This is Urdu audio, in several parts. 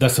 10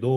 2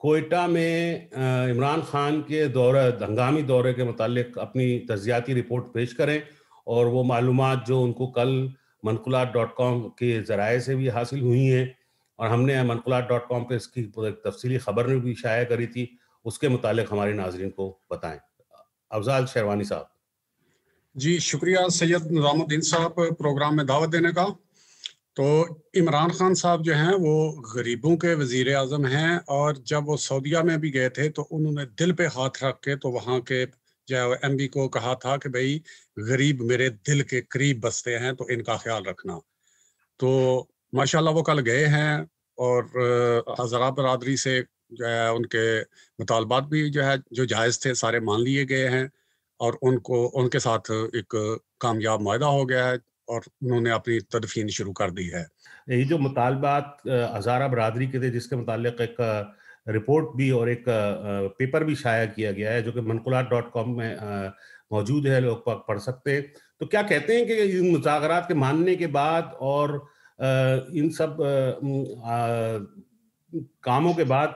کوئٹہ میں عمران خان کے ہنگامی دورے کے متعلق اپنی تجزیاتی رپورٹ پیش کریں، اور وہ معلومات جو ان کو کل منقولات.com کے ذرائع سے بھی حاصل ہوئی ہیں، اور ہم نے منقولات.com پہ اس کی تفصیلی خبر میں بھی شائع کری تھی، اس کے متعلق ہمارے ناظرین کو بتائیں۔ افضال شیروانی صاحب۔ جی شکریہ سید نظام الدین صاحب پروگرام میں دعوت دینے کا۔ تو عمران خان صاحب جو ہیں وہ غریبوں کے وزیر اعظم ہیں، اور جب وہ سعودیہ میں بھی گئے تھے تو انہوں نے دل پہ ہاتھ رکھ کے تو وہاں کے جو ایم پی کو کہا تھا کہ بھئی غریب میرے دل کے قریب بستے ہیں تو ان کا خیال رکھنا۔ تو ماشاءاللہ وہ کل گئے ہیں، اور ہزارہ برادری سے جو ہے ان کے مطالبات بھی جو ہے جو جائز تھے سارے مان لیے گئے ہیں، اور ان کے ساتھ ایک کامیاب معاہدہ ہو گیا ہے، اور انہوں نے اپنی تدفین شروع کر دی ہے۔ یہ جو مطالبات ہزارہ برادری کے تھے، جس کے متعلق ایک رپورٹ بھی اور ایک پیپر بھی شائع کیا گیا ہے جو کہ منقولات.com میں موجود ہے، لوگ پڑھ سکتے ہیں، تو کیا کہتے ہیں کہ ان مذاکرات کے ماننے کے بعد اور ان سب کاموں کے بعد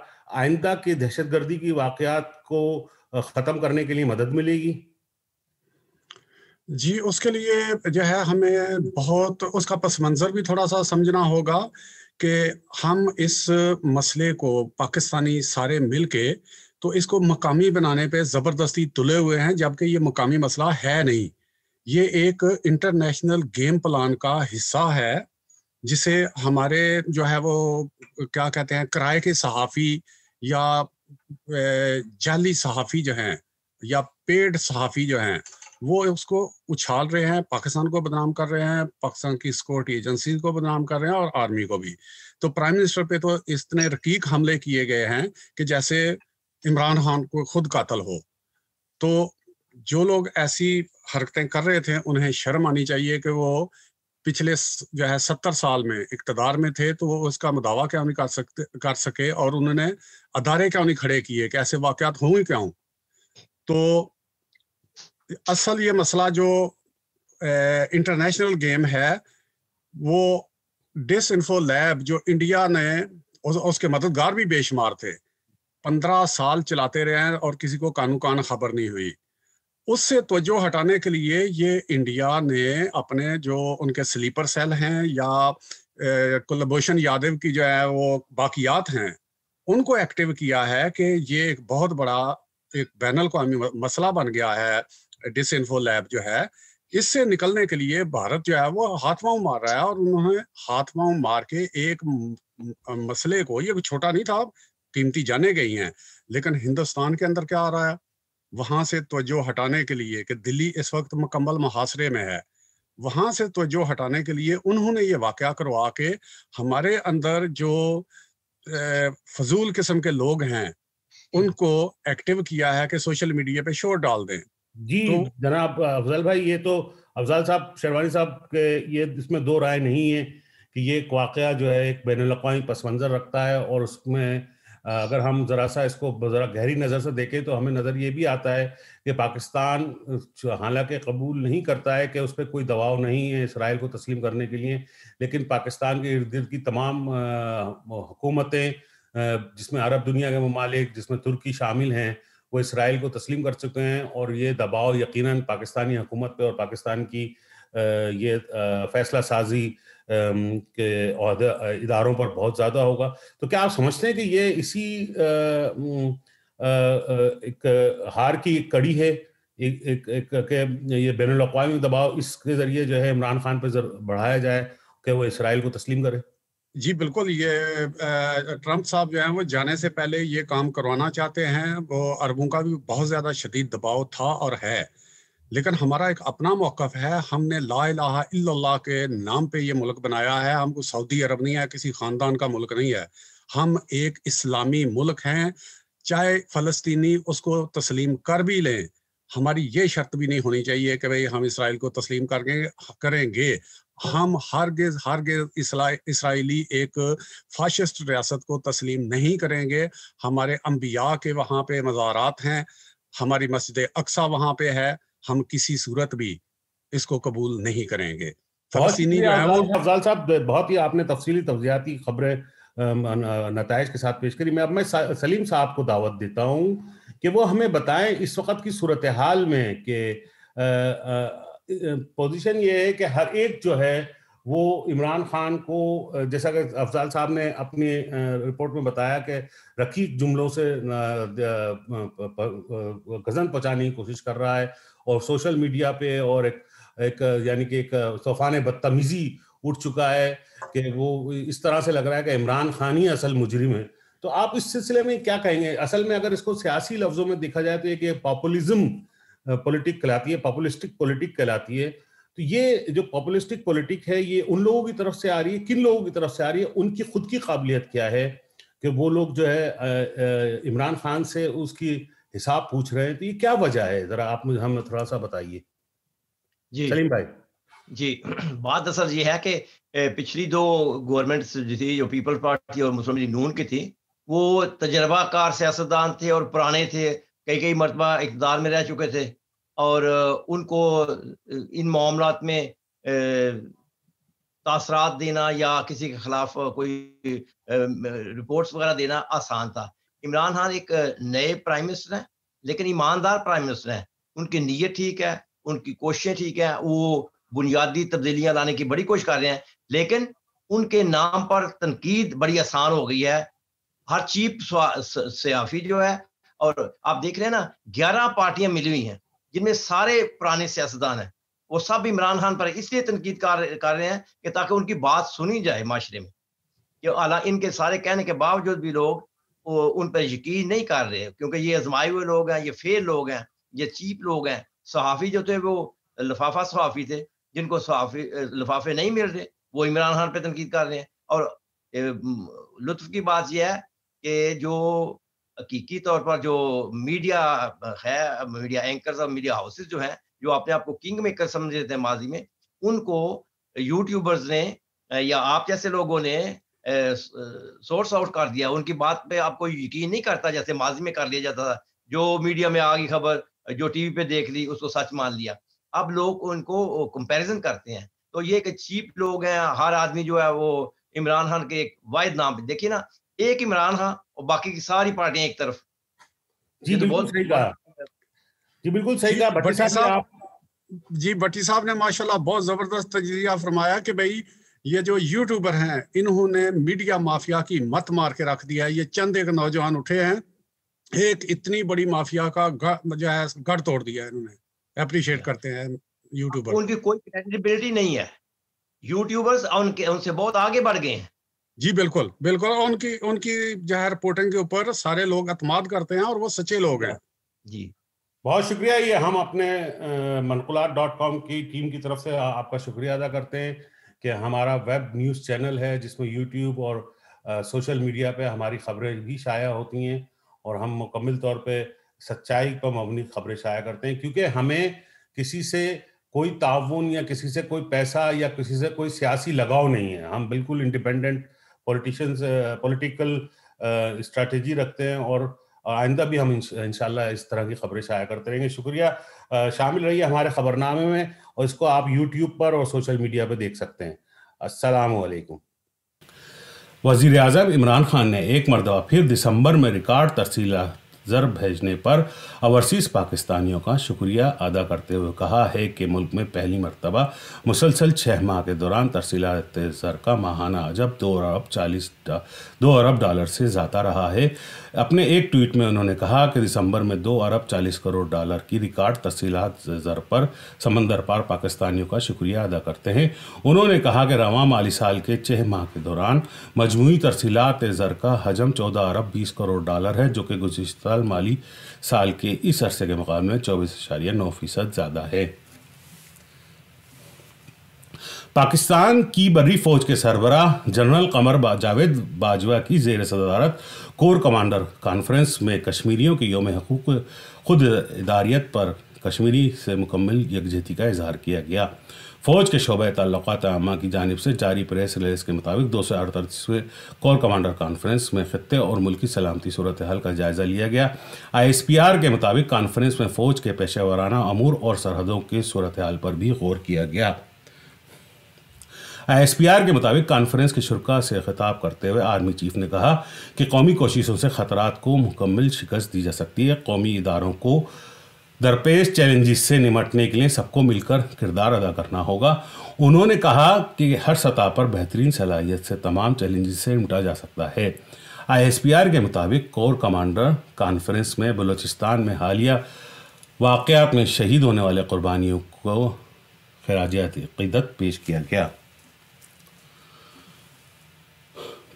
آئندہ کے دہشت گردی کی واقعات کو ختم کرنے کے لیے مدد ملے گی؟ جی اس کے لیے جو ہے ہمیں بہت اس کا پس منظر بھی تھوڑا سا سمجھنا ہوگا کہ ہم اس مسئلے کو پاکستانی سارے مل کے تو اس کو مقامی بنانے پہ زبردستی تلے ہوئے ہیں، جبکہ یہ مقامی مسئلہ ہے نہیں، یہ ایک انٹرنیشنل گیم پلان کا حصہ ہے، جسے ہمارے جو ہے وہ کیا کہتے ہیں کرائے کے صحافی یا جعلی صحافی جو ہیں یا پیڈ صحافی جو ہیں وہ اس کو اچھال رہے ہیں، پاکستان کو بدنام کر رہے ہیں، پاکستان کی سیکورٹی ایجنسیز کو بدنام کر رہے ہیں اور آرمی کو بھی۔ تو پرائم منسٹر پہ تو اتنے رقیق حملے کیے گئے ہیں کہ جیسے عمران خان کو خود قاتل ہو۔ تو جو لوگ ایسی حرکتیں کر رہے تھے انہیں شرم آنی چاہیے کہ وہ پچھلے جو ہے 70 سال میں اقتدار میں تھے تو وہ اس کا مداوع کیوں نہیں کر سکے، اور انہوں نے ادارے کیوں نہیں کھڑے کیے کہ ایسے واقعات ہوں ہی کیوں۔ تو اصل یہ مسئلہ جو انٹرنیشنل گیم ہے وہ ڈس انفو لیب جو انڈیا نے اس کے مددگار بھی بے شمار تھے، 15 سال چلاتے رہے ہیں اور کسی کو کانو کان خبر نہیں ہوئی، اس سے توجہ ہٹانے کے لیے یہ انڈیا نے اپنے جو ان کے سلیپر سیل ہیں یا کلبھوشن یادو کی جو ہے وہ باقیات ہیں ان کو ایکٹیو کیا ہے کہ یہ ایک بہت بڑا ایک بین الاقوامی مسئلہ بن گیا ہے۔ ڈس انفو لیب جو ہے اس سے نکلنے کے لیے بھارت جو ہے وہ ہاتھ پاؤں مار رہا ہے، اور انہوں نے ہاتھ پاؤں مار کے ایک مسئلے کو، یہ چھوٹا نہیں تھا، قیمتی جانیں گئی ہیں، لیکن ہندوستان کے اندر کیا آ رہا ہے وہاں سے توجہ ہٹانے کے لیے کہ دلی اس وقت مکمل محاصرے میں ہے، وہاں سے توجہ ہٹانے کے لیے انہوں نے یہ واقعہ کروا کے ہمارے اندر جو فضول قسم کے لوگ ہیں ان کو ایکٹیو کیا ہے کہ سوشل میڈیا پہ شور ڈال دیں۔ جی جناب افضل بھائی، یہ تو افضل صاحب شیروانی صاحب کے یہ اس میں دو رائے نہیں ہے کہ یہ ایک واقعہ جو ہے ایک بین الاقوامی پس منظر رکھتا ہے، اور اس میں اگر ہم ذرا سا اس کو ذرا گہری نظر سے دیکھیں تو ہمیں نظر یہ بھی آتا ہے کہ پاکستان حالانکہ قبول نہیں کرتا ہے کہ اس پہ کوئی دباؤ نہیں ہے اسرائیل کو تسلیم کرنے کے لیے، لیکن پاکستان کے ارد گرد کی تمام حکومتیں جس میں عرب دنیا کے ممالک، جس میں ترکی شامل ہیں، وہ اسرائیل کو تسلیم کر چکے ہیں، اور یہ دباؤ یقیناً پاکستانی حکومت پہ اور پاکستان کی یہ فیصلہ سازی کے اداروں پر بہت زیادہ ہوگا۔ تو کیا آپ سمجھتے ہیں کہ یہ اسی ایک ہار کی ایک کڑی ہے کہ یہ بین الاقوامی دباؤ اس کے ذریعے جو ہے عمران خان پہ بڑھایا جائے کہ وہ اسرائیل کو تسلیم کرے؟ جی بالکل، یہ ٹرمپ صاحب جو ہیں وہ جانے سے پہلے یہ کام کروانا چاہتے ہیں، وہ عربوں کا بھی بہت زیادہ شدید دباؤ تھا اور ہے، لیکن ہمارا ایک اپنا موقف ہے، ہم نے لا الہ الا اللہ کے نام پہ یہ ملک بنایا ہے، ہم کو سعودی عرب نہیں ہے، کسی خاندان کا ملک نہیں ہے، ہم ایک اسلامی ملک ہیں، چاہے فلسطینی اس کو تسلیم کر بھی لیں، ہماری یہ شرط بھی نہیں ہونی چاہیے کہ بھئی ہم اسرائیل کو تسلیم کریں گے، ہم ہرگز اسرائیلی ایک فاشسٹ ریاست کو تسلیم نہیں کریں گے، ہمارے انبیاء کے وہاں پہ مزارات ہیں، ہماری مسجد اقصی وہاں پہ ہے، ہم کسی صورت بھی اس کو قبول نہیں کریں گے۔ فلسطینی جو ہے وہ افضل صاحب بہت ہی آپ نے تفصیلی توضیحاتی خبریں نتائج کے ساتھ پیش کری. اب میں سلیم صاحب کو دعوت دیتا ہوں کہ وہ ہمیں بتائیں اس وقت کی صورتحال میں کہ پوزیشن یہ ہے کہ ہر ایک جو ہے وہ عمران خان کو, جیسا کہ افضال صاحب نے اپنی رپورٹ میں بتایا کہ رقیق جملوں سے غضن پہنچانے کی کوشش کر رہا ہے, اور سوشل میڈیا پہ اور ایک یعنی کہ ایک طوفان بدتمیزی اٹھ چکا ہے کہ وہ اس طرح سے لگ رہا ہے کہ عمران خان ہی اصل مجرم ہے. تو آپ اس سلسلے میں کیا کہیں گے؟ اصل میں اگر اس کو سیاسی لفظوں میں دیکھا جائے تو یہ کہ پاپولزم پولیٹک کہلاتی ہے, پاپولسٹک پولیٹک کہلاتی ہے. تو یہ جو پاپولسٹک پولیٹک ہے یہ ان لوگوں کی طرف سے آ رہی ہے, کن لوگوں کی طرف سے آ رہی ہے, ان کی خود کی قابلیت کیا ہے کہ وہ لوگ جو ہے عمران خان سے اس کی حساب پوچھ رہے ہیں؟ تو یہ کیا وجہ ہے, ذرا آپ مجھے ہمیں تھوڑا سا بتائیے. جی سلیم بھائی. جی, بات اصل یہ ہے کہ پچھلی دو گورنمنٹس جو تھی, جو پیپلز پارٹی اور مسلم لیگ نون کی تھی, وہ تجربہ کار سیاستدان تھے اور پرانے تھے, کئی مرتبہ اقتدار میں رہ چکے تھے, اور ان کو ان معاملات میں تاثرات دینا یا کسی کے خلاف کوئی رپورٹس وغیرہ دینا آسان تھا. عمران خان ایک نئے پرائم منسٹر ہیں, لیکن ایماندار پرائم منسٹر ہیں. ان کی نیت ٹھیک ہے, ان کی کوششیں ٹھیک ہیں, وہ بنیادی تبدیلیاں لانے کی بڑی کوشش کر رہے ہیں, لیکن ان کے نام پر تنقید بڑی آسان ہو گئی ہے. ہر چیپ صحافی جو ہے, اور آپ دیکھ رہے ہیں نا 11 پارٹیاں ملی ہوئی ہیں جن میں سارے پرانے سیاستدان ہیں, وہ سب عمران خان پر اس لیے تنقید کر رہے ہیں کہ تاکہ ان کی بات سنی جائے معاشرے میں. ان کے سارے کہنے کے باوجود بھی لوگ ان پر یقین نہیں کر رہے, کیونکہ یہ آزمائے ہوئے لوگ ہیں, یہ فیل لوگ ہیں, یہ چیپ لوگ ہیں. صحافی جو تھے وہ لفافہ صحافی تھے, جن کو لفافے نہیں مل رہے وہ عمران خان پہ تنقید کر رہے ہیں. اور لطف کی بات یہ ہے کہ جو حقیقی طور پر جو میڈیا ہے, میڈیا اینکرز اور میڈیا ہاؤسز جو ہیں, جو اپنے آپ کو کنگ میکر سمجھ رہے تھے ماضی میں, ان کو یوٹیوبرز نے یا آپ جیسے لوگوں نے سورس آؤٹ کر دیا. ان کی بات پہ آپ کو یقین نہیں کرتا جیسے ماضی میں کر لیا جاتا تھا, جو میڈیا میں آ گئی خبر, جو ٹی وی پہ دیکھ لی اس کو سچ مان لیا. اب لوگ ان کو کمپیریزن کرتے ہیں. تو یہ کہ چیپ لوگ ہیں, ہر آدمی جو ہے وہ عمران خان کے ایک واحد نام پہ, دیکھیے نا, ایک عمران خان اور باقی کی ساری پارٹیاں ایک طرف. جی بالکل صحیح کہا, جی بالکل صحیح کہا بھٹی صاحب. جی بھٹی صاحب نے ماشاءاللہ بہت زبردست تجزیہ فرمایا کہ بھئی یہ جو یوٹیوبر ہیں انہوں نے میڈیا مافیا کی مت مار کے رکھ دیا ہے. یہ چند ایک نوجوان اٹھے ہیں, ایک اتنی بڑی مافیا کا جو ہے گڑھ توڑ دیا ہے انہوں نے. اپریشیٹ کرتے ہیں یوٹیوبر. ان کی کوئی کریڈیبلٹی نہیں ہے. یوٹیوبرز ان سے بہت آگے بڑھ گئے ہیں. جی بالکل بالکل, ان کی جو ہے رپورٹنگ کے اوپر سارے لوگ اعتماد کرتے ہیں اور وہ سچے لوگ ہیں. جی بہت شکریہ. یہ ہم اپنے منقولات.com کی ٹیم کی طرف سے آپ کا شکریہ ادا کرتے ہیں کہ ہمارا ویب نیوز چینل ہے جس میں یوٹیوب اور سوشل میڈیا پہ ہماری خبریں بھی شائع ہوتی ہیں, اور ہم مکمل طور پہ سچائی پر مبنی خبریں شائع کرتے ہیں, کیونکہ ہمیں کسی سے کوئی تعاون یا کسی سے کوئی پیسہ یا کسی سے کوئی سیاسی لگاؤ نہیں ہے. ہم بالکل انڈیپینڈنٹ پولیٹیکل اسٹریٹجی رکھتے ہیں, اور آئندہ بھی ہم انشاءاللہ اس طرح کی خبریں شائع کرتے رہیں گے. شکریہ, شامل رہیے ہمارے خبرنامے میں, اور اس کو آپ یوٹیوب پر اور سوشل میڈیا پہ دیکھ سکتے ہیں. السلام علیکم. وزیر اعظم عمران خان نے ایک مرتبہ پھر دسمبر میں ریکارڈ ترسیلات زر بھیجنے پر اوورسیز پاکستانیوں کا شکریہ ادا کرتے ہوئے کہا ہے کہ ملک میں پہلی مرتبہ مسلسل 6 ماہ کے دوران ترسیلات زر کا ماہانہ عجب $2 ارب سے زیادہ رہا ہے. اپنے ایک ٹویٹ میں انہوں نے کہا کہ دسمبر میں $2.40 ارب کی ریکارڈ ترسیلات زر پر سمندر پار پاکستانیوں کا شکریہ ادا کرتے ہیں. انہوں نے کہا کہ رواں مالی سال کے 6 ماہ کے دوران مجموعی ترسیلات زر کا حجم $14.20 ارب ہے, جو کہ گزشتہ مالی سال کے اس عرصے کے مقابلے میں 24.9% زیادہ ہے. پاکستان کی بری فوج کے سربراہ جنرل قمر جاوید باجوہ کی زیر صدارت کور کمانڈر کانفرنس میں کشمیریوں کے یوم حقوق خود اداریت پر کشمیری سے مکمل یکجہتی کا اظہار کیا گیا. فوج کے شعبہ تعلقات عامہ کی جانب سے جاری پریس ریلیز کے مطابق 238ویں کور کمانڈر کانفرنس میں خطے اور ملکی سلامتی صورتحال کا جائزہ لیا گیا. ISPR کے مطابق کانفرنس میں فوج کے پیشہ ورانہ امور اور سرحدوں کی صورتحال پر بھی غور کیا گیا. ISPR کے مطابق کانفرنس کے شرکاء سے خطاب کرتے ہوئے آرمی چیف نے کہا کہ قومی کوششوں سے خطرات کو مکمل شکست دی جا سکتی ہے. قومی اداروں کو درپیش چیلنجز سے نمٹنے کے لیے سب کو مل کر کردار ادا کرنا ہوگا. انہوں نے کہا کہ ہر سطح پر بہترین صلاحیت سے تمام چیلنجز سے نمٹا جا سکتا ہے. ISPR کے مطابق کور کمانڈر کانفرنس میں بلوچستان میں حالیہ واقعات میں شہید ہونے والے قربانیوں کو خراج عقیدت پیش کیا گیا.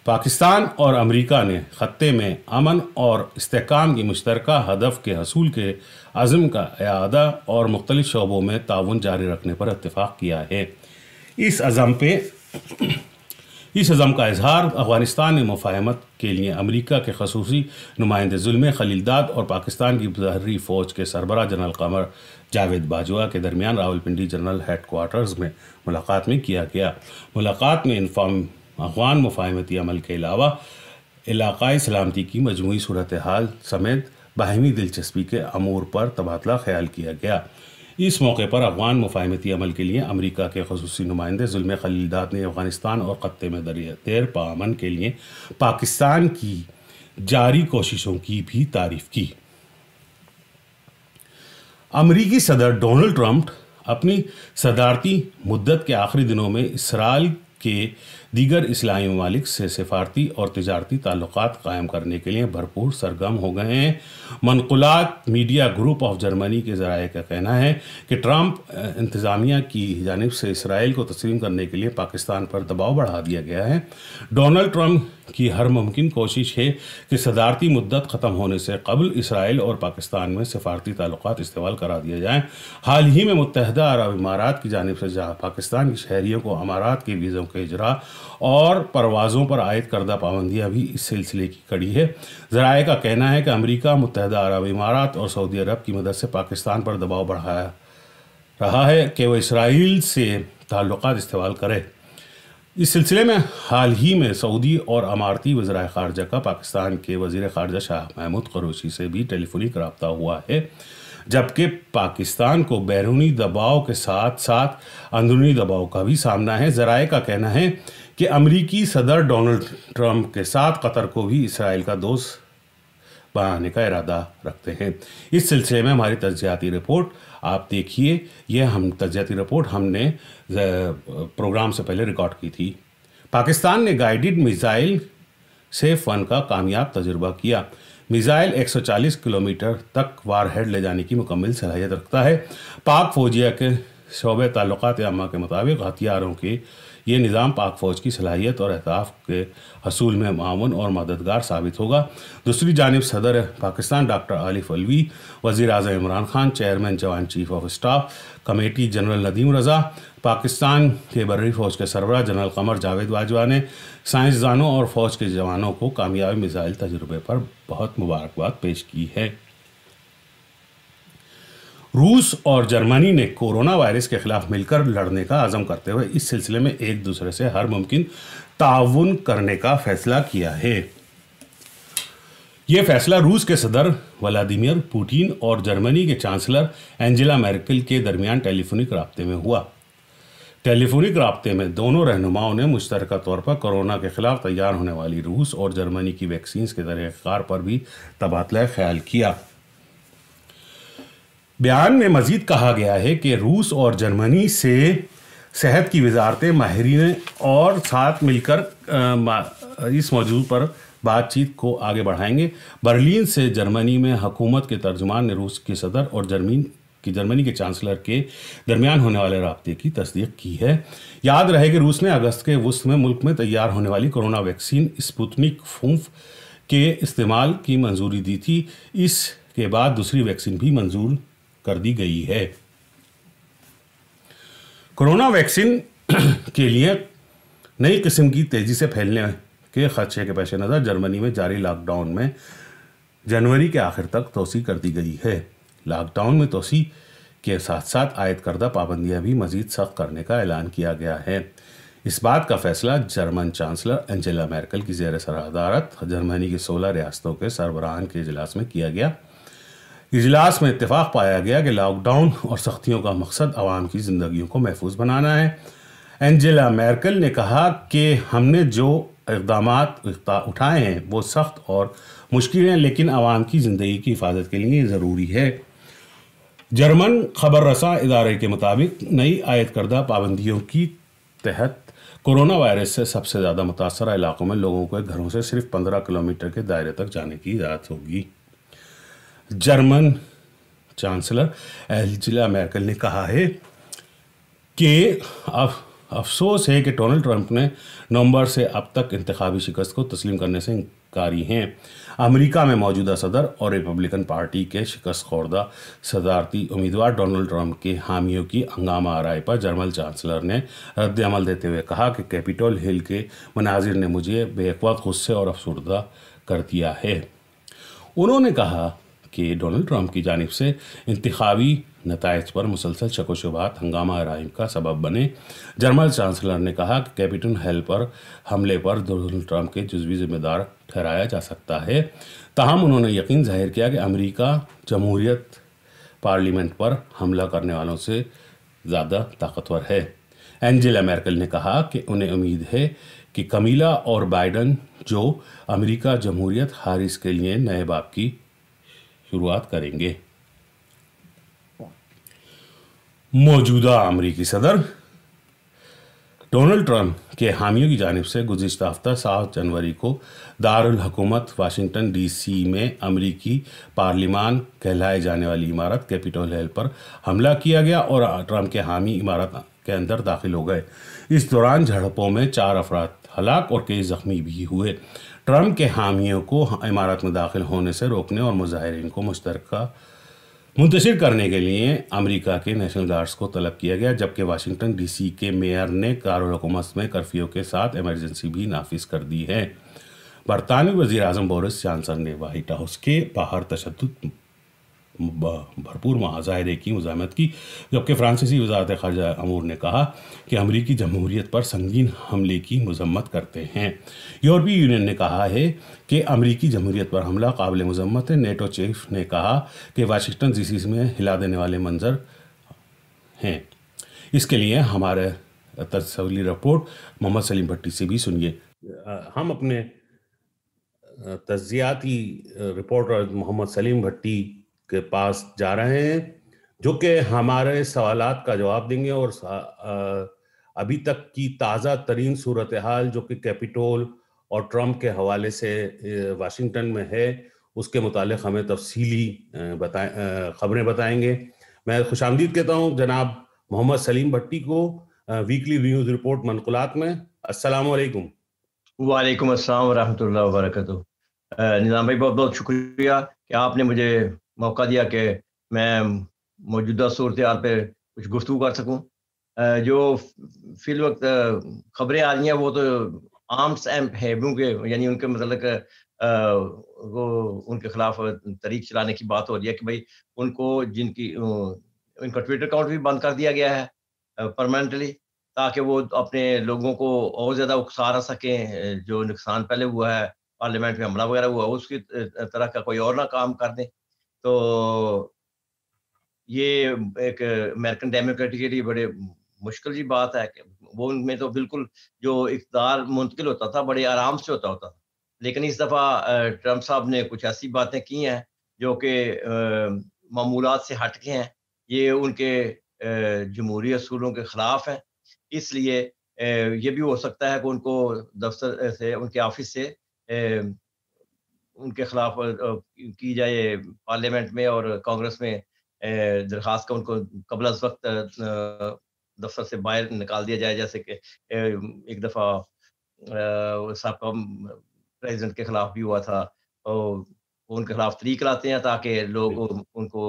پاکستان اور امریکہ نے خطے میں امن اور استحکام کی مشترکہ ہدف کے حصول کے عزم کا اعادہ اور مختلف شعبوں میں تعاون جاری رکھنے پر اتفاق کیا ہے. اس عزم کا اظہار افغانستان میں مفاہمت کے لیے امریکہ کے خصوصی نمائندے زلمے خلیلزاد اور پاکستان کی بحری فوج کے سربراہ جنرل قمر جاوید باجوہ کے درمیان راولپنڈی جنرل ہیڈ کوارٹرز میں ملاقات میں کیا گیا. ملاقات میں افغان مفاہمتی عمل کے علاوہ علاقائی سلامتی کی مجموعی صورتحال سمیت باہمی دلچسپی کے امور پر تبادلہ خیال کیا گیا. اس موقع پر افغان مفاہمتی عمل کے لیے امریکہ کے خصوصی نمائندے زلمے خلیلزاد نے افغانستان اور خطے میں دیر پا امن کے لیے پاکستان کی جاری کوششوں کی بھی تعریف کی. امریکی صدر ڈونلڈ ٹرمپ اپنی صدارتی مدت کے آخری دنوں میں اسرائیل کے دیگر اسلامی ممالک سے سفارتی اور تجارتی تعلقات قائم کرنے کے لیے بھرپور سرگرم ہو گئے ہیں. منقولات میڈیا گروپ آف جرمنی کے ذرائع کا کہنا ہے کہ ٹرمپ انتظامیہ کی جانب سے اسرائیل کو تسلیم کرنے کے لیے پاکستان پر دباؤ بڑھا دیا گیا ہے. ڈونلڈ ٹرمپ کی ہر ممکن کوشش ہے کہ صدارتی مدت ختم ہونے سے قبل اسرائیل اور پاکستان میں سفارتی تعلقات استحال کرا دیے جائیں. حال ہی میں متحدہ عرب امارات کی جانب سے پاکستان کے شہریوں کو امارات کے ویزوں کے اجراء اور پروازوں پر عائد کردہ پابندیاں بھی اس سلسلے کی کڑی ہے. ذرائع کا کہنا ہے کہ امریکہ متحدہ عرب امارات اور سعودی عرب کی مدد سے پاکستان پر دباؤ بڑھا رہا ہے کہ وہ اسرائیل سے تعلقات استحال کرے. اس سلسلے میں حال ہی میں سعودی اور اماراتی وزرائے خارجہ کا پاکستان کے وزیر خارجہ شاہ محمود قریشی سے بھی ٹیلی فونک رابطہ ہوا ہے، جبکہ پاکستان کو بیرونی دباؤ کے ساتھ ساتھ اندرونی دباؤ کا بھی سامنا ہے. ذرائع کا کہنا ہے کہ امریکی صدر ڈونلڈ ٹرمپ کے ساتھ قطر کو بھی اسرائیل کا دوست بنانے کا ارادہ رکھتے ہیں. اس سلسلے میں ہماری تجزیاتی رپورٹ آپ دیکھیے. یہ تجزیاتی رپورٹ ہم نے پروگرام سے پہلے ریکارڈ کی تھی. پاکستان نے گائیڈڈ میزائل سیف 1 کا کامیاب تجربہ کیا. میزائل 140 کلومیٹر تک وار ہیڈ لے جانے کی مکمل صلاحیت رکھتا ہے. پاک فوجیہ کے شعبہ تعلقات عامہ کے مطابق ہتھیاروں کے یہ نظام پاک فوج کی صلاحیت اور اہداف کے حصول میں معاون اور مددگار ثابت ہوگا. دوسری جانب صدر پاکستان ڈاکٹر آصف الوی، وزیر اعظم Imran Khan, chairman joint chief of staff committee general Nadeem Raza, Pakistan کے بحری فوج کے سربراہ جنرل قمر جاوید باجوہ نے سائنسدانوں اور فوج کے جوانوں کو کامیاب میزائل تجربے پر بہت مبارکباد پیش کی ہے. روس اور جرمنی نے کورونا وائرس کے خلاف مل کر لڑنے کا عزم کرتے ہوئے اس سلسلے میں ایک دوسرے سے ہر ممکن تعاون کرنے کا فیصلہ کیا ہے. یہ فیصلہ روس کے صدر ولادیمیر پوٹین اور جرمنی کے چانسلر اینجلا میرکل کے درمیان ٹیلی فونک رابطے میں ہوا. ٹیلی فونک رابطے میں دونوں رہنماؤں نے مشترکہ طور پر کورونا کے خلاف تیار ہونے والی روس اور جرمنی کی ویکسینز کے طریقہ کار پر بھی تبادلہ خیال کیا. بیان میں مزید کہا گیا ہے کہ روس اور جرمنی سے صحت کی وزارتیں ماہرین اور ساتھ مل کر اس موضوع پر بات چیت کو آگے بڑھائیں گے. برلین سے جرمنی میں حکومت کے ترجمان نے روس کے صدر اور جرمنی کے چانسلر کے درمیان ہونے والے رابطے کی تصدیق کی ہے. یاد رہے کہ روس نے اگست کے وسط میں ملک میں تیار ہونے والی کورونا ویکسین اسپوتنک 5 کے استعمال کی منظوری دی تھی. اس کے بعد دوسری ویکسین بھی منظور کر دی گئی ہے. کورونا ویکسین کے لیے نئی قسم کی تیزی سے پھیلنے کے خدشے کے پیش نظر جرمنی میں جاری لاک ڈاؤن میں جنوری کے آخر تک توسیع کر دی گئی ہے. لاک ڈاؤن میں توسیع کے ساتھ ساتھ عائد کردہ پابندیاں بھی مزید سخت کرنے کا اعلان کیا گیا ہے. اس بات کا فیصلہ جرمن چانسلر اینجلا میرکل کی زیر صدارت جرمنی کی 16 ریاستوں کے سربراہان کے اجلاس میں کیا گیا. اجلاس میں اتفاق پایا گیا کہ لاک ڈاؤن اور سختیوں کا مقصد عوام کی زندگیوں کو محفوظ بنانا ہے. اینجلا میرکل نے کہا کہ ہم نے جو اقدامات اٹھائے ہیں وہ سخت اور مشکل ہیں، لیکن عوام کی زندگی کی حفاظت کے لیے ضروری ہے۔ جرمن خبر رساں ادارے کے مطابق نئی عائد کردہ پابندیوں کی تحت کورونا وائرس سے سب سے زیادہ متاثرہ علاقوں میں لوگوں کو گھروں سے صرف 15 کلومیٹر کے دائرے تک جانے کی اجازت ہوگی۔ جرمن چانسلر اینجلا میرکل نے کہا ہے کہ افسوس ہے کہ ڈونلڈ ٹرمپ نے نومبر سے اب تک انتخابی شکست کو تسلیم کرنے سے انکاری ہیں۔ امریکا میں موجودہ صدر اور ریپبلکن پارٹی کے شکست خوردہ صدارتی امیدوار ڈونلڈ ٹرمپ کے حامیوں کی ہنگامہ آرائی پر جرمن چانسلر نے رد عمل دیتے ہوئے کہا کہ کیپٹول ہل کے مناظر نے مجھے بے وقت غصے اور افسردہ کر دیا ہے۔ انہوں نے کہا کہ ڈونلڈ ٹرمپ کی جانب سے انتخابی نتائج پر مسلسل شک و شبہات ہنگامہ آرائی کا سبب بنے۔ جرمن چانسلر نے کہا کہ کیپٹول ہل پر حملے پر ڈونلڈ ٹرمپ کے جزوی ذمہ دار ٹھہرایا جا سکتا ہے، تاہم انہوں نے یقین ظاہر کیا کہ امریکہ جمہوریت پارلیمنٹ پر حملہ کرنے والوں سے زیادہ طاقتور ہے۔ اینجلا میرکل نے کہا کہ انہیں امید ہے کہ کمیلا اور بائیڈن جو امریکہ جمہوریت حارث کے لیے نئے باب کی شروعات کریں گے۔ موجودہ امریکی صدر ڈونلڈ ٹرمپ کے حامیوں کی جانب سے گزشتہ ہفتہ 7 جنوری کو دارالحکومت واشنگٹن ڈی سی میں امریکی پارلیمان کہلائے جانے والی عمارت کیپٹول ہل پر حملہ کیا گیا اور ٹرمپ کے حامی عمارت کے اندر داخل ہو گئے۔ اس دوران جھڑپوں میں 4 افراد ہلاک اور کئی زخمی بھی ہوئے۔ ٹرمپ کے حامیوں کو عمارت میں داخل ہونے سے روکنے اور مظاہرین کو مشترکہ منتشر کرنے کے لیے امریکہ کے نیشنل گارڈز کو طلب کیا گیا، جبکہ واشنگٹن ڈی سی کے میئر نے دارالحکومت میں کرفیو کے ساتھ ایمرجنسی بھی نافذ کر دی ہے۔ برطانوی وزیر اعظم بورس جانسن نے وائٹ ہاؤس کے باہر تشدد بھرپور مظاہرے کی مزاحمت کی، جبکہ فرانسیسی وزارت خارجہ امور نے کہا کہ امریکی جمہوریت پر سنگین حملے کی مذمت کرتے ہیں۔ یورپی یونین نے کہا ہے کہ امریکی جمہوریت پر حملہ قابل مذمت ہے۔ نیٹو چیف نے کہا کہ واشنگٹن ڈی سی میں ہلا دینے والے منظر ہیں۔ اس کے لیے ہمارے تفصیلی رپورٹ محمد سلیم بھٹی سے بھی سنیے۔ ہم اپنے تجزیاتی رپورٹر محمد سلیم بھٹی کے پاس جا رہے ہیں، جو کہ ہمارے سوالات کا جواب دیں گے اور ابھی تک کی تازہ ترین صورتحال جو کہ کیپٹول اور ٹرمپ کے حوالے سے واشنگٹن میں ہے اس کے متعلق ہمیں تفصیلی خبریں بتائیں گے۔ میں خوش آمدید کہتا ہوں جناب محمد سلیم بھٹی کو ویکلی نیوز رپورٹ منقولات میں۔ السلام علیکم۔ وعلیکم السلام ورحمۃ اللہ وبرکاتہ۔ نظام بھائی بہت بہت شکریہ کہ آپ نے مجھے موقع دیا کہ میں موجودہ صورتحال پہ کچھ گفتگو کر سکوں۔ جو فی الوقت خبریں آ رہی ہیں وہ تو آرمز اینڈ ہیبوں کے، یعنی ان کے متعلق وہ ان کے خلاف تحریک چلانے کی بات ہو رہی ہے کہ بھائی ان کو ان کا ٹویٹر اکاؤنٹ بھی بند کر دیا گیا ہے پرماننٹلی، تاکہ وہ اپنے لوگوں کو اور زیادہ اکسا نہ سکیں۔ جو نقصان پہلے ہوا ہے، پارلیمنٹ میں حملہ وغیرہ ہوا، اس کی طرح کا کوئی اور نہ کام کر دیں۔ تو یہ ایک امریکن ڈیموکریٹ کے لیے بڑے مشکل جی بات ہے کہ وہ ان میں تو بالکل جو اقتدار منتقل ہوتا تھا بڑے آرام سے ہوتا تھا، لیکن اس دفعہ ٹرمپ صاحب نے کچھ ایسی باتیں کی ہیں جو کہ معمولات سے ہٹ کے ہیں، یہ ان کے جمہوری اصولوں کے خلاف ہیں۔ اس لیے یہ بھی ہو سکتا ہے کہ ان کو دفتر سے، ان کے آفس سے ان کے خلاف کی جائے پارلیمنٹ میں اور کانگریس میں درخواست کا ان کو قبل از وقت دفتر سے باہر نکال دیا جائے، جیسے کہ ایک دفعہ سابقہ پریزیڈنٹ کے خلاف بھی ہوا تھا۔ اور ان کے خلاف طریق لاتے ہیں تاکہ لوگ ان کو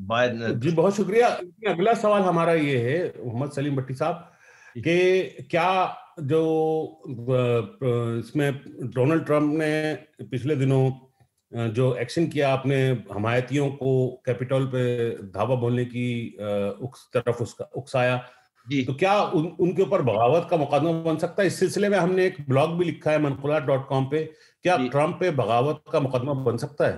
باہر۔ جی بہت شکریہ۔ اگلا سوال ہمارا یہ ہے محمد سلیم بھٹی صاحب کہ کیا جو اس میں ڈونلڈ ٹرمپ نے پچھلے دنوں جو ایکشن کیا اپنے حمایتیوں کو کیپٹول پہ دھاوا بولنے کی طرف اکسایا، تو کیا ان کے اوپر بغاوت کا مقدمہ بن سکتا ہے؟ اس سلسلے میں ہم نے ایک بلاگ بھی لکھا ہے منقولات.com پہ، کیا ٹرمپ پہ بغاوت کا مقدمہ بن سکتا ہے؟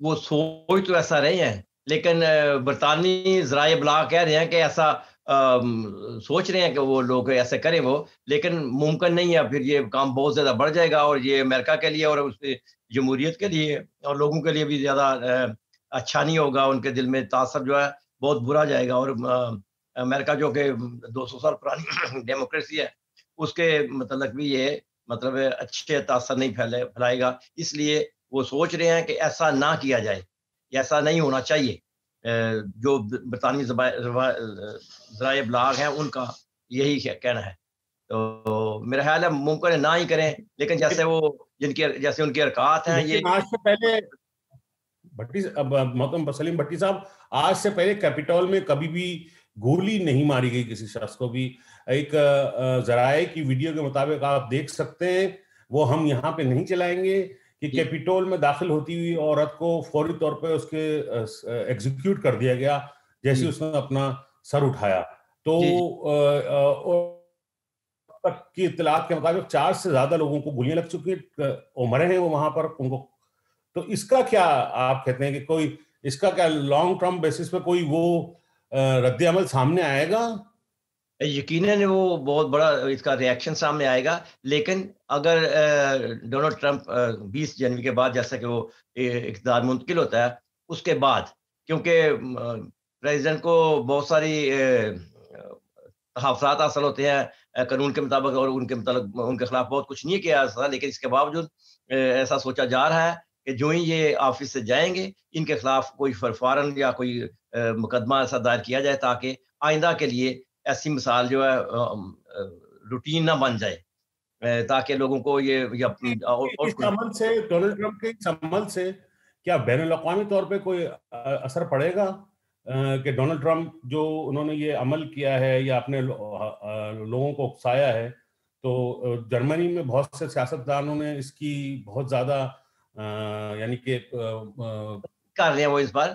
وہ سوچ تو ایسا رہے ہیں، لیکن برطانوی ذرائع ابلاغ کہہ رہے ہیں کہ ایسا سوچ رہے ہیں کہ وہ لوگ ایسے کریں وہ، لیکن ممکن نہیں ہے. پھر یہ کام بہت زیادہ بڑھ جائے گا، اور یہ امریکہ کے لیے اور اس کی جمہوریت کے لیے اور لوگوں کے لیے بھی زیادہ اچھا نہیں ہوگا. ان کے دل میں تاثر جو ہے بہت برا جائے گا. اور امریکہ جو کہ 200 سال پرانی ڈیموکریسی ہے، اس کے متعلق بھی یہ مطلب اچھے تاثر نہیں پھیلائے گا. اس لیے وہ سوچ رہے ہیں کہ ایسا نہ کیا جائے، ایسا نہیں ہونا چاہیے. جو برطانوی ذرائع ابلاغ ہیں ان کا یہی کہنا ہے. تو میرا خیال ہے ممکن ہے نہ ہی کریں، لیکن جیسے ان کی حرکات ہیں یہ. آج سے پہلے محترم سلیم بھٹی صاحب، آج سے پہلے کیپیٹول میں کبھی بھی گولی نہیں ماری گئی کسی شخص کو بھی. ایک ذرائع کی ویڈیو کے مطابق آپ دیکھ سکتے ہیں، وہ ہم یہاں پہ نہیں چلائیں گے، کہ کیپیٹول میں داخل ہوتی ہوئی عورت کو فوری طور پہ اس کے ایگزیکیوٹ کر دیا گیا جیسے اس نے اپنا سر اٹھایا. تو کی اطلاعات کے مطابق 4 سے زیادہ لوگوں کو گولیاں لگ چکی ہیں، مرے ہیں وہ وہاں پر ان کو. تو اس کا کیا آپ کہتے ہیں کہ کوئی اس کا کیا لانگ ٹرم بیسس پہ کوئی وہ رد عمل سامنے آئے گا؟ یقیناً وہ بہت بڑا اس کا ریئیکشن سامنے آئے گا. لیکن اگر ڈونلڈ ٹرمپ 20 جنوری کے بعد جیسا کہ وہ اقتدار منتقل ہوتا ہے اس کے بعد، کیونکہ پریزیڈنٹ کو بہت ساری تحفظات حاصل ہوتے ہیں قانون کے مطابق، اور ان کے متعلق ان کے خلاف بہت کچھ نہیں کیا جا سکتا. لیکن اس کے باوجود ایسا سوچا جا رہا ہے کہ جو ہی یہ آفس سے جائیں گے ان کے خلاف کوئی فوراً یا کوئی مقدمہ ایسا دائر کیا جائے تاکہ آئندہ کے لیے ایسی مثال جو ہے روٹین نہ بن جائے، تاکہ لوگوں کو یہ اس عمل سے ڈونلڈ ٹرمپ کے اس عمل سے کیا بین الاقوامی طور پہ کوئی اثر پڑے گا کہ ڈونلڈ ٹرمپ جو انہوں نے یہ عمل کیا ہے یا اپنے لوگوں کو اکسایا ہے؟ تو جرمنی میں بہت سے سیاستدانوں نے اس کی بہت زیادہ یعنی کہ کر رہے ہیں وہ اس بار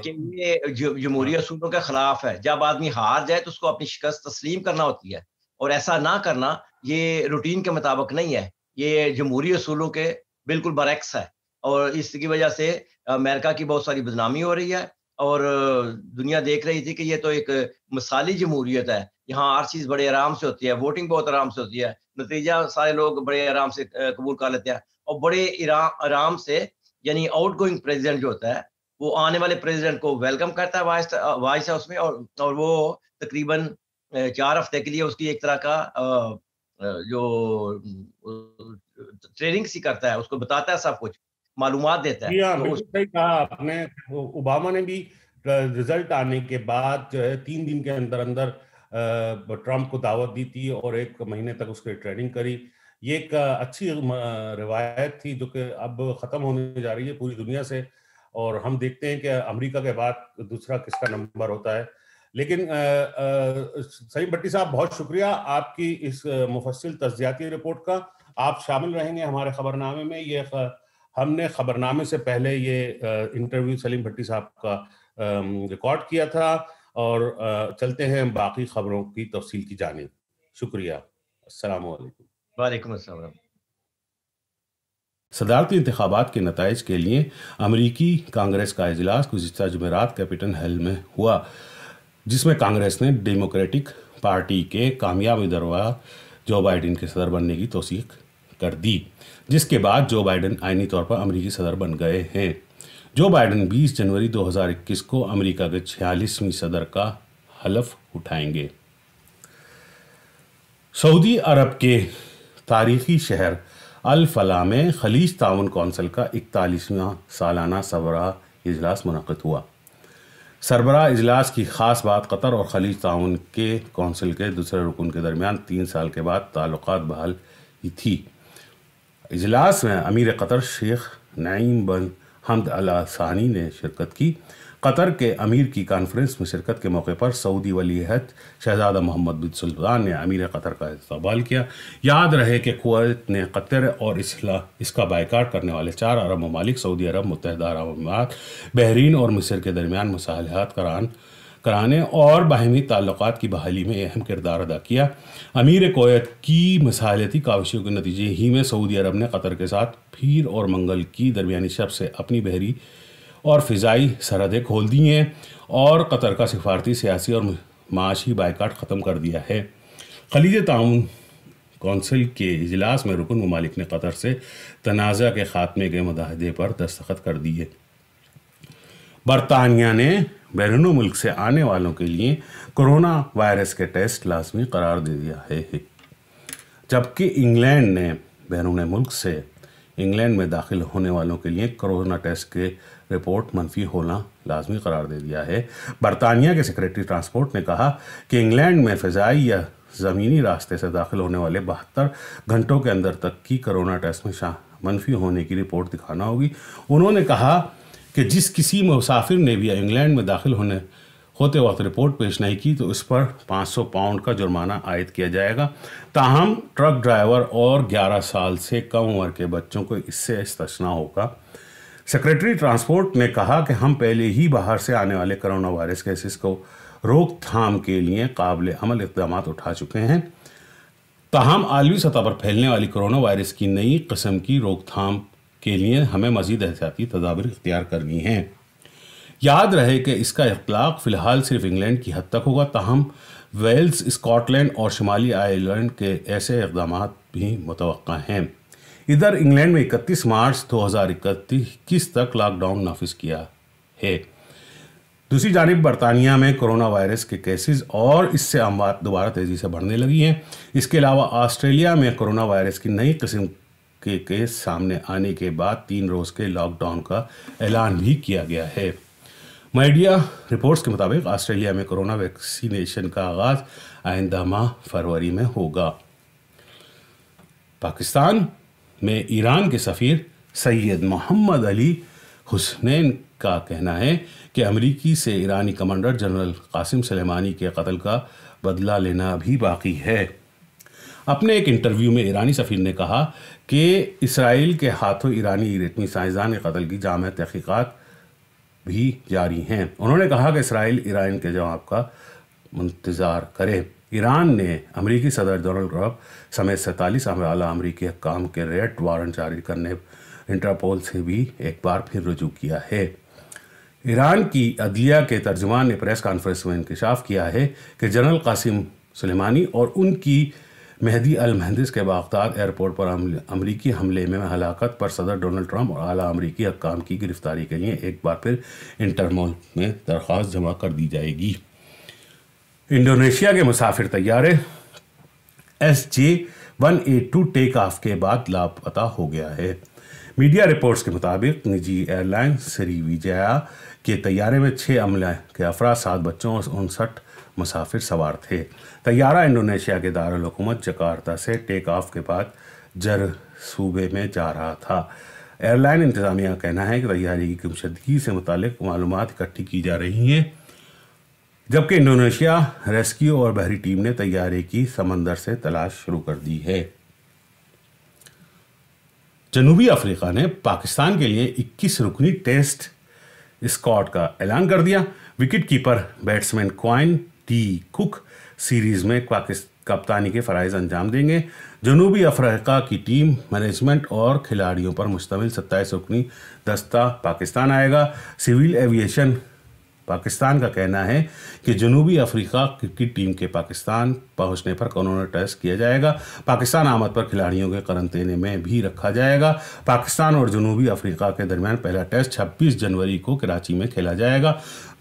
کہ یہ جمہوری اصولوں کے خلاف ہے. جب آدمی ہار جائے تو اس کو اپنی شکست تسلیم کرنا ہوتی ہے، اور ایسا نہ کرنا یہ روٹین کے مطابق نہیں ہے، یہ جمہوری اصولوں کے بالکل برعکس ہے. اور اس کی وجہ سے امریکہ کی بہت ساری بدنامی ہو رہی ہے، اور دنیا دیکھ رہی تھی کہ یہ تو ایک مثالی جمہوریت ہے، یہاں ہر چیز بڑے آرام سے ہوتی ہے، ووٹنگ بہت آرام سے ہوتی ہے، نتیجہ سارے لوگ بڑے آرام سے قبول کر لیتے ہیں، اور بڑے آرام سے یعنی آؤٹ گوئنگ پریزیڈنٹ جو ہوتا ہے وہ آنے والے پریزیڈنٹ کو ویلکم کرتا ہے وائس ہاؤس میں، اور وہ تقریباً 4 ہفتے کے لیے اس کی ایک طرح کا جو ٹریننگ سی کرتا ہے، اس کو بتاتا ہے، سب کچھ معلومات دیتا ہے. صحیح کہا آپ نے. اوباما نے بھی رزلٹ آنے کے بعد جو ہے 3 دن کے اندر اندر ٹرمپ کو دعوت دی تھی اور 1 مہینے تک اس کی ٹریننگ کری. یہ ایک اچھی روایت تھی جو کہ اب ختم ہونے جا رہی ہے پوری دنیا سے، اور ہم دیکھتے ہیں کہ امریکہ کے بعد دوسرا کس کا نمبر ہوتا ہے. لیکن سلیم بھٹی صاحب، بہت شکریہ آپ کی اس مفصل تجزیاتی رپورٹ کا. آپ شامل رہیں گے ہمارے خبرنامے میں. یہ ہم نے خبرنامے سے پہلے یہ انٹرویو سلیم بھٹی صاحب کا ریکارڈ کیا تھا، اور چلتے ہیں باقی خبروں کی تفصیل کی جانب. شکریہ. السلام علیکم. وعلیکم السلام. صدارتی انتخابات کے نتائج کے لیے امریکی کانگریس کا اجلاس گزشتہ جمعرات کیپٹل ہل میں ہوا، جس میں کانگریس نے ڈیموکریٹک پارٹی کے کامیاب امیدوار جو بائیڈن کے صدر بننے کی توثیق کر دی، جس کے بعد جو بائیڈن آئینی طور پر امریکی صدر بن گئے ہیں. جو بائیڈن 20 جنوری 2021 کو امریکہ کے 46ویں صدر کا حلف اٹھائیں گے. سعودی عرب کے تاریخی شہر الفلاح میں خلیج تعاون کونسل کا 41واں سالانہ سربراہ اجلاس منعقد ہوا. سربراہ اجلاس کی خاص بات قطر اور خلیج تعاون کے کونسل کے دوسرے رکن کے درمیان 3 سال کے بعد تعلقات بحال ہی تھی. اجلاس میں امیر قطر شیخ نعیم بن حمد ال ثانی نے شرکت کی. قطر کے امیر کی کانفرنس میں شرکت کے موقع پر سعودی ولی عہد شہزادہ محمد بن سلمان نے امیر قطر کا استقبال کیا. یاد رہے کہ کویت نے قطر اور اس کا بائیکاٹ کرنے والے 4 عرب ممالک سعودی عرب، متحدہ عرب امارات، بحرین اور مصر کے درمیان مصالحات کرانے اور باہمی تعلقات کی بحالی میں اہم کردار ادا کیا. امیر کویت کی مصالحتی کاوشوں کے نتیجے ہی میں سعودی عرب نے قطر کے ساتھ پیر اور منگل کی درمیانی شب سے اپنی بحری اور فضائی سرحدیں کھول دی ہیں، اور قطر کا سفارتی، سیاسی اور معاشی بائیکاٹ ختم کر دیا ہے۔ خلیج تعاون کونسل کے اجلاس میں رکن ممالک نے قطر سے تنازع کے خاتمے کے معاہدے پر دستخط کر دیے۔ برطانیہ نے بیرون ملک سے آنے والوں کے لیے کرونا وائرس کے ٹیسٹ لازمی قرار دے دیا ہے، جبکہ انگلینڈ نے بیرون ملک سے انگلینڈ میں داخل ہونے والوں کے لیے کرونا ٹیسٹ کے رپورٹ منفی ہونا لازمی قرار دے دیا ہے۔ برطانیہ کے سیکریٹری ٹرانسپورٹ نے کہا کہ انگلینڈ میں فضائی یا زمینی راستے سے داخل ہونے والے 72 گھنٹوں کے اندر تک کی کرونا ٹیسٹ میں منفی ہونے کی رپورٹ دکھانا ہوگی۔ انہوں نے کہا کہ جس کسی مسافر نے بھی انگلینڈ میں داخل ہوتے وقت رپورٹ پیش نہیں کی تو اس پر 500 پاؤنڈ کا جرمانہ عائد کیا جائے گا۔ تاہم ٹرک ڈرائیور اور 11 سال سے کم عمر کے بچوں کو اس سے استثنا ہوگا۔ سیکریٹری ٹرانسپورٹ نے کہا کہ ہم پہلے ہی باہر سے آنے والے کرونا وائرس کیسز کو روک تھام کے لیے قابل عمل اقدامات اٹھا چکے ہیں۔ تاہم عالمی سطح پر پھیلنے والی کرونا وائرس کی نئی قسم کی روک تھام کے لیے ہمیں مزید احتیاطی تدابیر اختیار کرنی ہیں۔ یاد رہے کہ اس کا اطلاق فی الحال صرف انگلینڈ کی حد تک ہوگا، تاہم ویلز، اسکاٹ لینڈ اور شمالی آئرلینڈ کے ایسے اقدامات بھی متوقع ہیں۔ ادھر انگلینڈ میں 31 مارچ 2021 تک لاک ڈاؤن نافذ کیا ہے۔ دوسری جانب برطانیہ میں کرونا وائرس کے کیسز اور اس سے اموات دوبارہ تیزی سے بڑھنے لگی ہیں۔ اس کے علاوہ آسٹریلیا میں کرونا وائرس کی نئی قسم کے کیس سامنے آنے کے بعد 3 روز کے لاک ڈاؤن کا اعلان بھی کیا گیا ہے۔ میڈیا رپورٹس کے مطابق آسٹریلیا میں کرونا ویکسینیشن کا آغاز آئندہ ماہ فروری میں ہوگا۔ پاکستان میں ایران کے سفیر سید محمد علی حسنین کا کہنا ہے کہ امریکی سے ایرانی کمانڈر جنرل قاسم سلیمانی کے قتل کا بدلہ لینا بھی باقی ہے۔ اپنے ایک انٹرویو میں ایرانی سفیر نے کہا کہ اسرائیل کے ہاتھوں ایرانی ایٹمی سائنسدان کے قتل کی جامع تحقیقات بھی جاری ہیں۔ انہوں نے کہا کہ اسرائیل ایران کے جواب کا انتظار کرے۔ ایران نے امریکی صدر ڈونلڈ ٹرمپ سمیت 47 اعلیٰ امریکی حکام کے ریڈ وارنٹ جاری کرنے انٹرپول سے بھی ایک بار پھر رجوع کیا ہے۔ ایران کی عدلیہ کے ترجمان نے پریس کانفرنس میں انکشاف کیا ہے کہ جنرل قاسم سلیمانی اور ان کی مہدی المہندس کے بغداد ایئرپورٹ پر امریکی حملے میں ہلاکت پر صدر ڈونلڈ ٹرمپ اور اعلیٰ امریکی حکام کی گرفتاری کے لیے ایک بار پھر انٹرپول میں درخواست جمع کر دی جائے گی۔ انڈونیشیا کے مسافر طیارے SJ-182 ٹیک آف کے بعد لاپتہ ہو گیا ہے۔ میڈیا رپورٹس کے مطابق نجی ایئر لائن سری وجایا کے طیارے میں 6 عملے کے افراد، 7 بچوں اور 59 مسافر سوار تھے۔ طیارہ انڈونیشیا کے دارالحکومت جکارتا سے ٹیک آف کے بعد جر صوبے میں جا رہا تھا۔ ایئر لائن انتظامیہ کا کہنا ہے کہ طیارے کی گمشدگی سے متعلق معلومات اکٹھی کی جا رہی ہیں، جبکہ انڈونیشیا ریسکیو اور بحری ٹیم نے طیارے کی سمندر سے تلاش شروع کر دی ہے۔ جنوبی افریقہ نے پاکستان کے لیے 21 رکنی ٹیسٹ اسکواڈ کا اعلان کر دیا۔ Wicket keeper batsman Quinton Kock series میں کپتانی کے فرائض انجام دیں گے۔ جنوبی افریقہ کی ٹیم مینجمنٹ اور کھلاڑیوں پر مشتمل 27 رکنی دستہ پاکستان آئے گا۔ سول ایویشن پاکستان کا کہنا ہے کہ جنوبی افریقہ کرکٹ ٹیم کے پاکستان پہنچنے پر کورونا ٹیسٹ کیا جائے گا۔ پاکستان آمد پر کھلاڑیوں کے قرنطینے میں بھی رکھا جائے گا۔ پاکستان اور جنوبی افریقہ کے درمیان پہلا ٹیسٹ 26 جنوری کو کراچی میں کھیلا جائے گا۔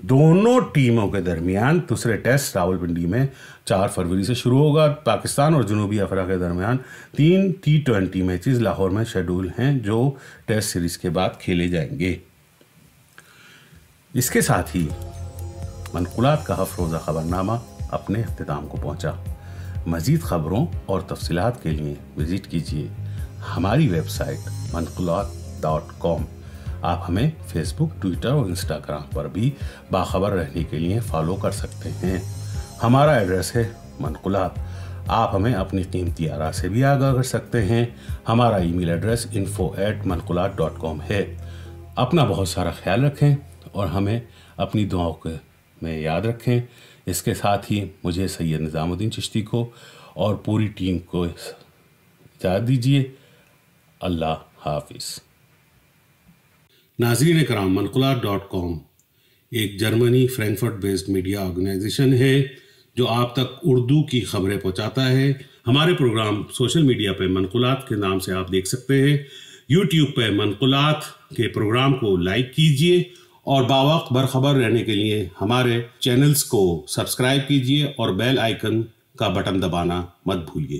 دونوں ٹیموں کے درمیان دوسرے ٹیسٹ راولپنڈی میں 4 فروری سے شروع ہوگا۔ پاکستان اور جنوبی افریقہ کے درمیان 3 T20 میچز لاہور میں شیڈول ہیں جو ٹیسٹ سیریز کے بعد کھیلے جائیں گے۔ اس کے ساتھ ہی منقولات کا ہفتہ روزہ خبرنامہ اپنے اختتام کو پہنچا۔ مزید خبروں اور تفصیلات کے لیے وزٹ کیجیے ہماری ویب سائٹ manqulat.com۔ آپ ہمیں فیس بک، ٹویٹر اور انسٹاگرام پر بھی باخبر رہنے کے لیے فالو کر سکتے ہیں۔ ہمارا ایڈریس ہے منقولات۔ آپ ہمیں اپنی قیمتی آراء سے بھی آگاہ کر سکتے ہیں۔ ہمارا ای میل ایڈریس info@manqulat.com ہے۔ اپنا بہت سارا خیال رکھیں اور ہمیں اپنی دعاؤں میں یاد رکھیں۔ اس کے ساتھ ہی مجھے سید نظام الدین چشتی کو اور پوری ٹیم کو اجازت دیجیے۔ اللہ حافظ۔ ناظرین کرام، منقولات.com ایک جرمنی فرینکفرٹ بیسڈ میڈیا آرگنائزیشن ہے جو آپ تک اردو کی خبریں پہنچاتا ہے۔ ہمارے پروگرام سوشل میڈیا پہ منقولات کے نام سے آپ دیکھ سکتے ہیں۔ یوٹیوب پہ منقولات کے پروگرام کو لائک کیجئے اور باوقت برخبر رہنے کے لیے ہمارے چینلز کو سبسکرائب کیجئے اور بیل آئیکن کا بٹن دبانا مت بھولیے۔